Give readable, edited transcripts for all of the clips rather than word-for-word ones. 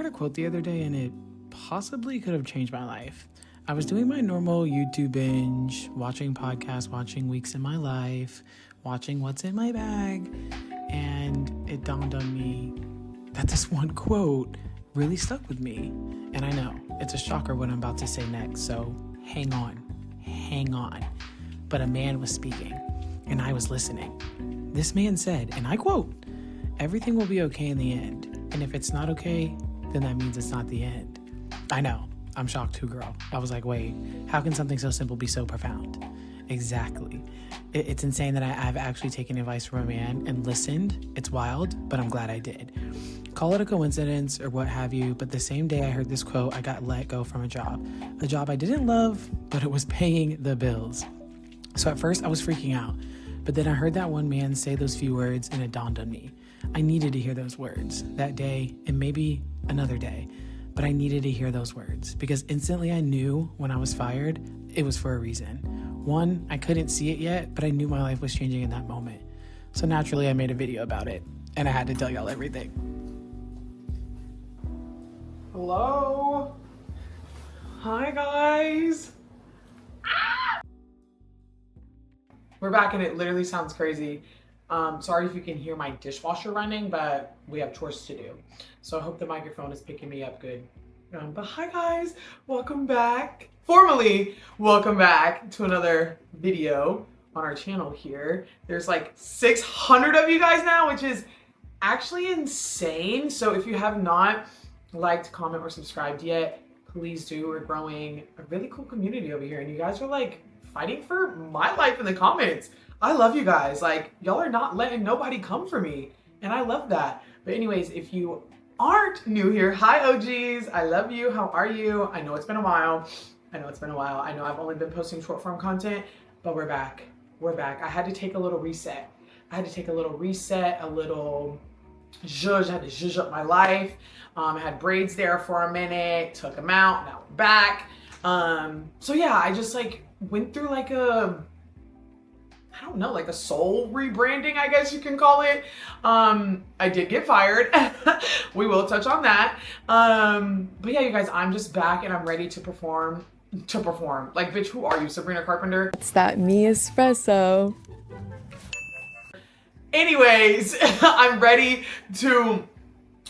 a quote the other day and it possibly could have changed my life. I was doing my normal YouTube binge, watching podcasts, watching Weeks in My Life, watching What's in My Bag, and it dawned on me that this one quote really stuck with me. And I know, it's a shocker what I'm about to say next, so hang on. But a man was speaking, and I was listening. This man said, and I quote, "Everything will be okay in the end, and if it's not okay, then that means it's not the end." I know, I'm shocked too, girl. I was like, wait, how can something so simple be so profound? Exactly. It's insane that I've actually taken advice from a man and listened. It's wild, but I'm glad I did. Call it a coincidence or what have you, but the same day I heard this quote, I got let go from a job I didn't love, but it was paying the bills. So at first I was freaking out, but then I heard that one man say those few words and it dawned on me. I needed to hear those words that day and maybe another day, but I needed to hear those words because instantly I knew when I was fired, it was for a reason. One, I couldn't see it yet, but I knew my life was changing in that moment. So naturally I made a video about it and I had to tell y'all everything. Hello? Hi guys. We're back and it literally sounds crazy. Sorry if you can hear my dishwasher running, but we have chores to do. So I hope the microphone is picking me up good. But hi guys, welcome back. Formally, welcome back to another video on our channel here. There's like 600 of you guys now, which is actually insane. So if you have not liked, comment, or subscribed yet, please do. We're growing a really cool community over here and you guys are like fighting for my life in the comments. I love you guys. Like, y'all are not letting nobody come for me and I love that. But anyways, if you aren't new here, hi OGs, I love you. How are you? I know it's been a while. I know I've only been posting short form content, but we're back. I had to take a little reset. I had to zhuzh up my life. I had braids there for a minute, took them out, now we're back. So yeah, I just like went through like a soul rebranding, I guess you can call it. I did get fired. We will touch on that. But yeah, you guys, I'm just back and I'm ready to perform. Like, bitch, who are you, Sabrina Carpenter? It's that me espresso. Anyways, I'm ready to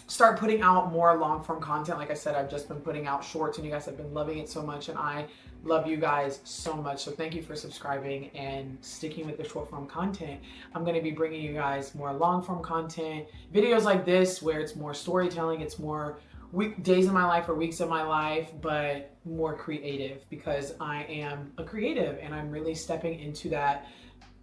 start putting out more long form content. Like I said, I've just been putting out shorts and you guys have been loving it so much and I love you guys so much. So thank you for subscribing and sticking with the short form content. I'm going to be bringing you guys more long form content, videos like this where it's more storytelling, it's more days in my life or weeks of my life, but more creative because I am a creative and I'm really stepping into that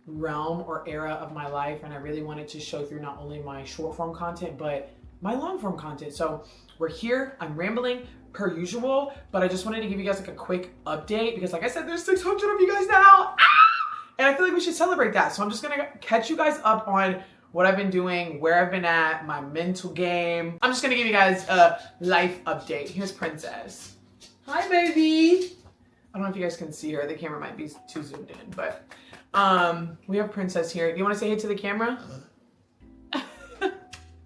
realm or era of my life and I really wanted to show through not only my short form content but my long form content. So we're here, I'm rambling per usual, but I just wanted to give you guys like a quick update because like I said, there's 600 of you guys now. And I feel like we should celebrate that. So I'm just gonna catch you guys up on what I've been doing, where I've been at, my mental game. I'm just gonna give you guys a life update. Here's Princess. Hi, baby. I don't know if you guys can see her. The camera might be too zoomed in, but we have Princess here. Do you wanna say hey to the camera?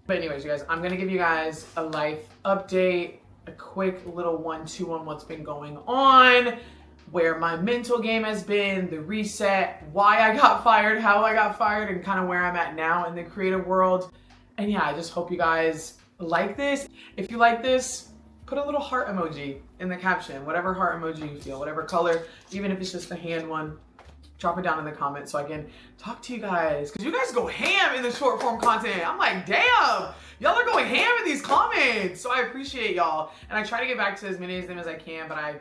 But anyways, you guys, I'm gonna give you guys a life update, a quick little 1-2 on what's been going on, where my mental game has been, the reset, why I got fired, how I got fired, and kind of where I'm at now in the creative world. And yeah, I just hope you guys like this. If you like this, put a little heart emoji in the caption, whatever heart emoji you feel, whatever color, even if it's just the hand one. Drop it down in the comments so I can talk to you guys. Because you guys go ham in the short form content. I'm like, damn, y'all are going ham in these comments. So I appreciate y'all. And I try to get back to as many of them as I can, but I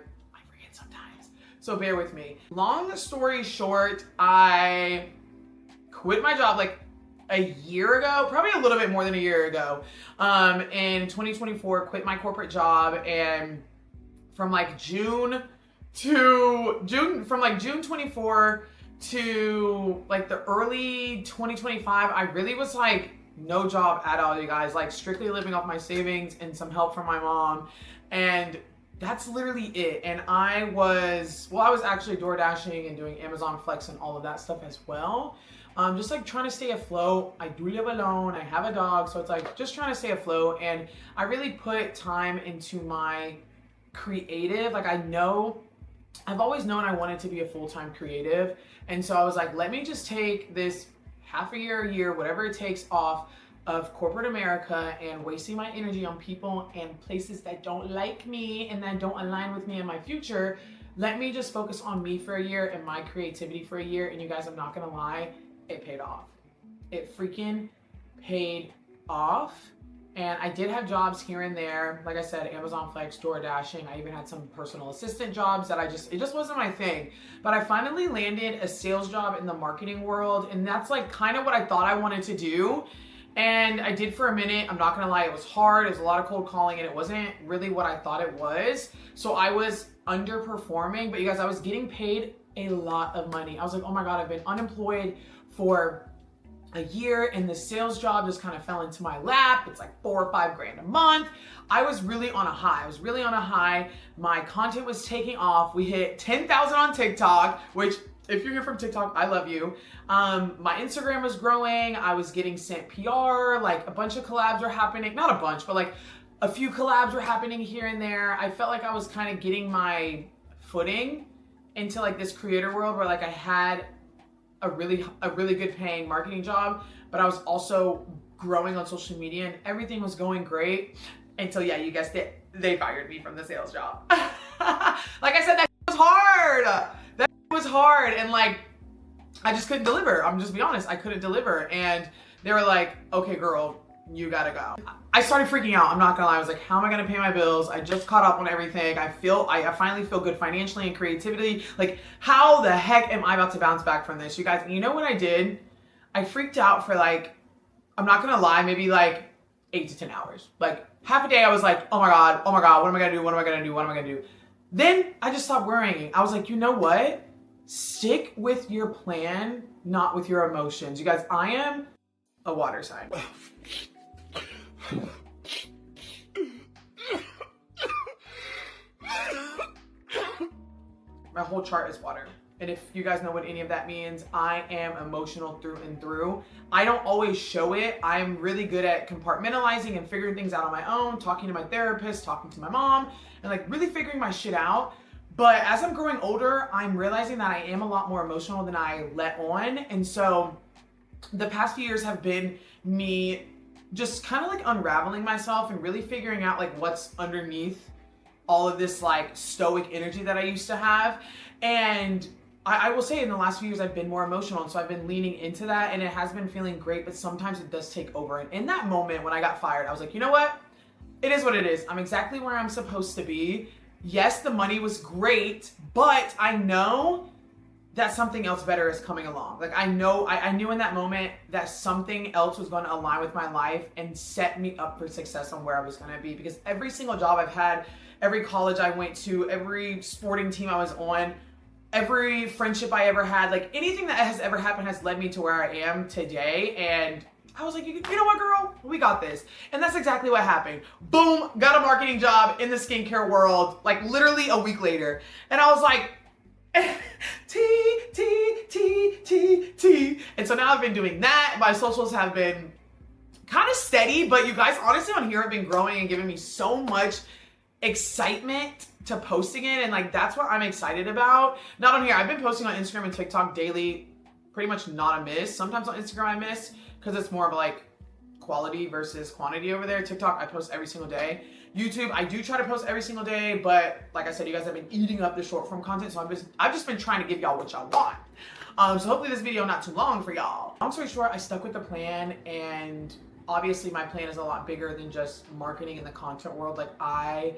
forget sometimes. So bear with me. Long story short, I quit my job like a year ago, probably a little bit more than a year ago. In 2024, quit my corporate job and from like June 24 to like the early 2025, I really was like no job at all, you guys, like strictly living off my savings and some help from my mom. And that's literally it. And I was actually door dashing and doing Amazon Flex and all of that stuff as well. Just like trying to stay afloat. I do live alone, I have a dog, so it's like just trying to stay afloat. And I really put time into my creative. Like I've always known I wanted to be a full-time creative. And so I was like, let me just take this half a year, whatever it takes off of corporate America and wasting my energy on people and places that don't like me and that don't align with me in my future. Let me just focus on me for a year and my creativity for a year. And you guys, I'm not gonna lie, it paid off. It freaking paid off. And I did have jobs here and there. Like I said, Amazon Flex, door dashing. I even had some personal assistant jobs that it just wasn't my thing. But I finally landed a sales job in the marketing world. And that's like kind of what I thought I wanted to do. And I did for a minute. I'm not gonna lie, it was hard. It was a lot of cold calling and it wasn't really what I thought it was. So I was underperforming, but you guys, I was getting paid a lot of money. I was like, oh my God, I've been unemployed for a year and the sales job just kind of fell into my lap. It's like $4 or $5 grand a month. I was really on a high. My content was taking off. We hit 10,000 on TikTok, which if you're here from TikTok, I love you. My Instagram was growing. I was getting sent PR, like a bunch of collabs were happening. Not a bunch, but like a few collabs were happening here and there. I felt like I was kind of getting my footing into like this creator world where like I had a really good paying marketing job, but I was also growing on social media and everything was going great until, yeah, you guessed it, they fired me from the sales job. Like I said, that was hard. That was hard. And like, I just couldn't deliver. I'm just be honest. I couldn't deliver. And they were like, okay, girl, you gotta go. I started freaking out. I'm not gonna lie. I was like, how am I gonna pay my bills? I just caught up on everything. I finally feel good financially and creativity. Like, how the heck am I about to bounce back from this? You guys, you know what I did? I freaked out for like, I'm not gonna lie, maybe like 8 to 10 hours. Like half a day I was like, oh my God, what am I gonna do? Then I just stopped worrying. I was like, you know what? Stick with your plan, not with your emotions. You guys, I am a water sign. My whole chart is water. And if you guys know what any of that means, I am emotional through and through. I don't always show it. I'm really good at compartmentalizing and figuring things out on my own, talking to my therapist, talking to my mom, and like really figuring my shit out. But as I'm growing older, I'm realizing that I am a lot more emotional than I let on. And so the past few years have been me just kind of like unraveling myself and really figuring out like what's underneath all of this like stoic energy that I used to have. And I will say in the last few years, I've been more emotional. And so I've been leaning into that and it has been feeling great, but sometimes it does take over. And in that moment when I got fired, I was like, you know what? It is what it is. I'm exactly where I'm supposed to be. Yes, the money was great, but I know that something else better is coming along. Like I knew in that moment that something else was going to align with my life and set me up for success on where I was going to be. Because every single job I've had, every college I went to, every sporting team I was on, every friendship I ever had, like anything that has ever happened has led me to where I am today. And I was like, you know what, girl? We got this. And that's exactly what happened. Boom, got a marketing job in the skincare world, like literally a week later. And I was like, T. And so now I've been doing that. My socials have been kind of steady, but you guys, honestly on here have been growing and giving me so much excitement to posting it. And like, that's what I'm excited about. Not on here. I've been posting on Instagram and TikTok daily, pretty much not a miss. Sometimes on Instagram I miss because it's more of like quality versus quantity over there. TikTok, I post every single day. YouTube, I do try to post every single day, but like I said, you guys have been eating up the short form content, so I've just been trying to give y'all what y'all want. So hopefully this video not too long for y'all. Long story short, I stuck with the plan, and obviously my plan is a lot bigger than just marketing in the content world. Like I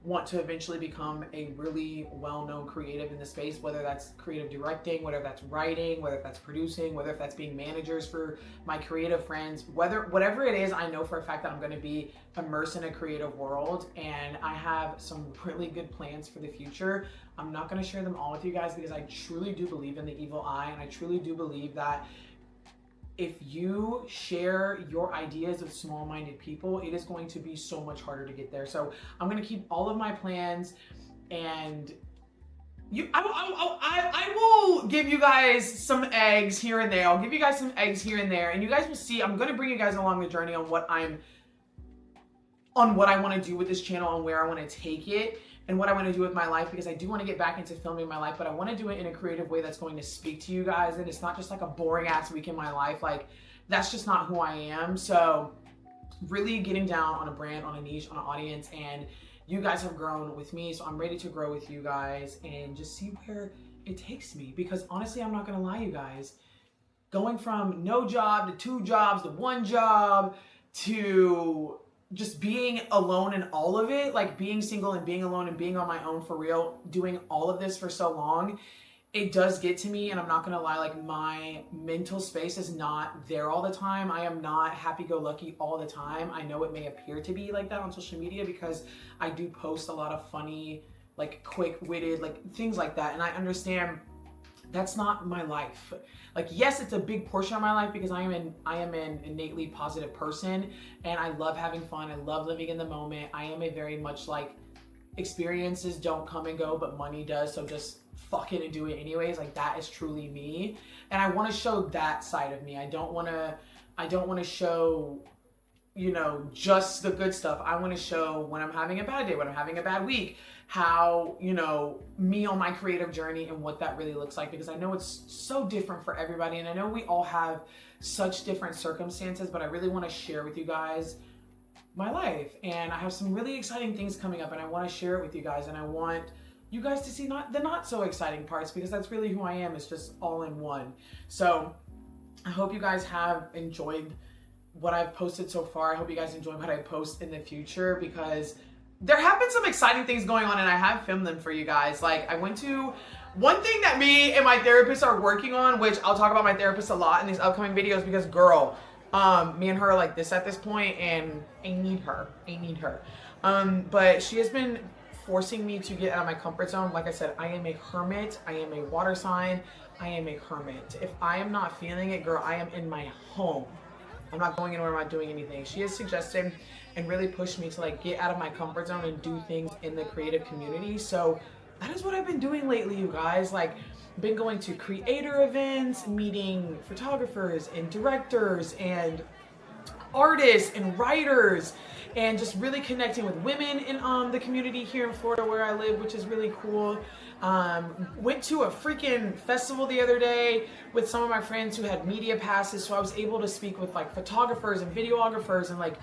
want to eventually become a really well-known creative in the space, whether that's creative directing, whether that's writing, whether that's producing, whether that's being managers for my creative friends, whatever it is. I know for a fact that I'm going to be immersed in a creative world, and I have some really good plans for the future. I'm not going to share them all with you guys because I truly do believe in the evil eye, and I truly do believe that if you share your ideas with small-minded people, it is going to be so much harder to get there. So I'm going to keep all of my plans and I will give you guys some eggs here and there. I'll give you guys some eggs here and there, and you guys will see. I'm gonna bring you guys along the journey on what I want to do with this channel and where I want to take it and what I want to do with my life, because I do want to get back into filming my life, but I want to do it in a creative way that's going to speak to you guys, and it's not just like a boring ass week in my life. Like, that's just not who I am. So really getting down on a brand, on a niche, on an audience, and you guys have grown with me, so I'm ready to grow with you guys and just see where it takes me. Because honestly, I'm not gonna lie, you guys, going from no job to 2 jobs to 1 job to just being alone in all of it, like being single and being alone and being on my own for real, doing all of this for so long, it does get to me. And I'm not gonna lie, like my mental space is not there all the time. I am not happy-go-lucky all the time. I know it may appear to be like that on social media because I do post a lot of funny, like quick-witted, like things like that. And I understand that's not my life. Like, yes, it's a big portion of my life because I am an innately positive person, and I love having fun. I love living in the moment. I am a very much like, experiences don't come and go, but money does. So just fuck it and do it anyways. Like, that is truly me. And I want to show that side of me. I don't want to show, you know, just the good stuff. I want to show when I'm having a bad day, when I'm having a bad week, how, you know, me on my creative journey and what that really looks like, because I know it's so different for everybody. And I know we all have such different circumstances, but I really want to share with you guys my life. And I have some really exciting things coming up, and I want to share it with you guys. And I want you guys to see not so exciting parts, because that's really who I am. It's just all in one. So I hope you guys have enjoyed what I've posted so far. I hope you guys enjoy what I post in the future, because there have been some exciting things going on, and I have filmed them for you guys. Like, I went to one thing that me and my therapist are working on, which I'll talk about my therapist a lot in these upcoming videos, because girl, me and her are like this at this point, and I need her. But she has been forcing me to get out of my comfort zone. Like I said, I am a hermit. I am a water sign. I am a hermit. If I am not feeling it, girl, I am in my home. I'm not going anywhere, I'm not doing anything. She has suggested and really pushed me to like get out of my comfort zone and do things in the creative community. So that is what I've been doing lately, you guys. Like, been going to creator events, meeting photographers and directors and artists and writers, and just really connecting with women in the community here in Florida where I live, which is really cool. Went to a freaking festival the other day with some of my friends who had media passes, so I was able to speak with like photographers and videographers and like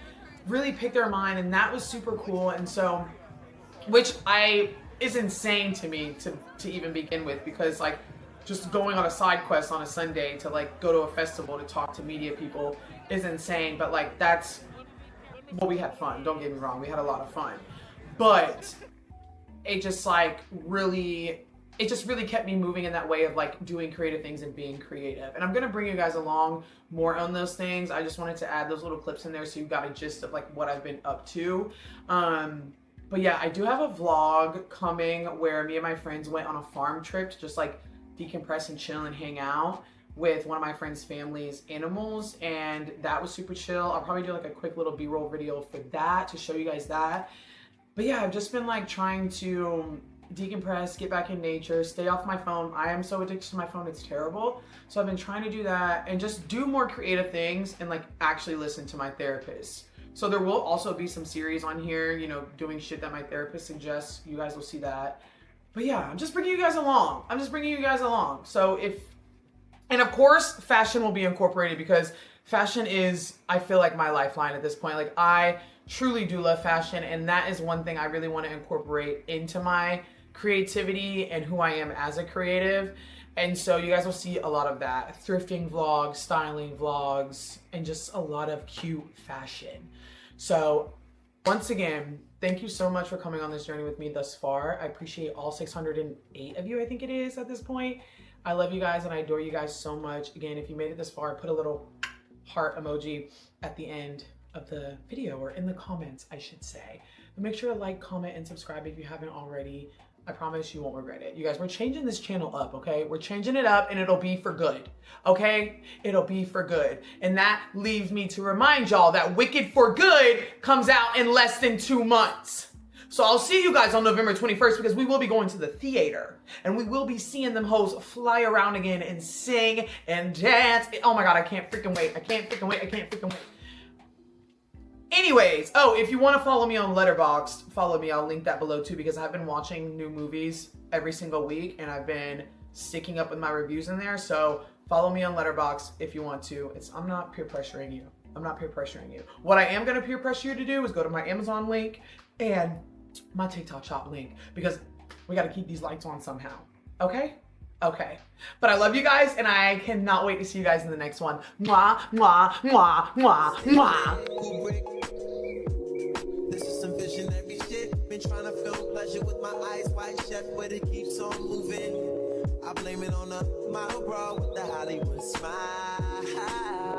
really pick their mind, and that was super cool. And so, which is insane to me to even begin with, because like just going on a side quest on a Sunday to like go to a festival to talk to media people is insane. But like, that's, well, we had fun, don't get me wrong, we had a lot of fun, but it just really kept me moving in that way of like doing creative things and being creative. And I'm gonna bring you guys along more on those things. I just wanted to add those little clips in there so you got a gist of like what I've been up to. But yeah, I do have a vlog coming where me and my friends went on a farm trip to just like decompress and chill and hang out with one of my friend's family's animals, and that was super chill. I'll probably do like a quick little B-roll video for that to show you guys that. But yeah, I've just been like trying to decompress, get back in nature, stay off my phone. I am so addicted to my phone, it's terrible. So I've been trying to do that and just do more creative things and like actually listen to my therapist. So there will also be some series on here, you know, doing shit that my therapist suggests. You guys will see that. But yeah, I'm just bringing you guys along. So and of course, fashion will be incorporated, because fashion is, I feel like, my lifeline at this point. Like, I truly do love fashion, and that is one thing I really want to incorporate into my creativity and who I am as a creative. And so you guys will see a lot of that. Thrifting vlogs, styling vlogs, and just a lot of cute fashion. So once again, thank you so much for coming on this journey with me thus far. I appreciate all 608 of you, I think it is at this point. I love you guys and I adore you guys so much. Again, if you made it this far, put a little heart emoji at the end of the video, or in the comments, I should say. But make sure to like, comment, and subscribe if you haven't already. I promise you won't regret it. You guys, we're changing this channel up, okay? We're changing it up, and it'll be for good, okay? It'll be for good. And that leaves me to remind y'all that Wicked for Good comes out in less than 2 months. So I'll see you guys on November 21st because we will be going to the theater and we will be seeing them hoes fly around again and sing and dance. Oh my God, I can't freaking wait. I can't freaking wait. Anyways, if you want to follow me on Letterboxd, follow me. I'll link that below too because I've been watching new movies every single week and I've been sticking up with my reviews in there. So follow me on Letterboxd if you want to. I'm not peer pressuring you. What I am going to peer pressure you to do is go to my Amazon link and my TikTok shop link because we got to keep these lights on somehow. Okay. But I love you guys and I cannot wait to see you guys in the next one. Mwah, mwah, mwah, mwah, mwah. This is some visionary shit. Been trying to feel pleasure with my eyes wide shut, but it keeps on moving. I blame it on a model bra with the Hollywood smile.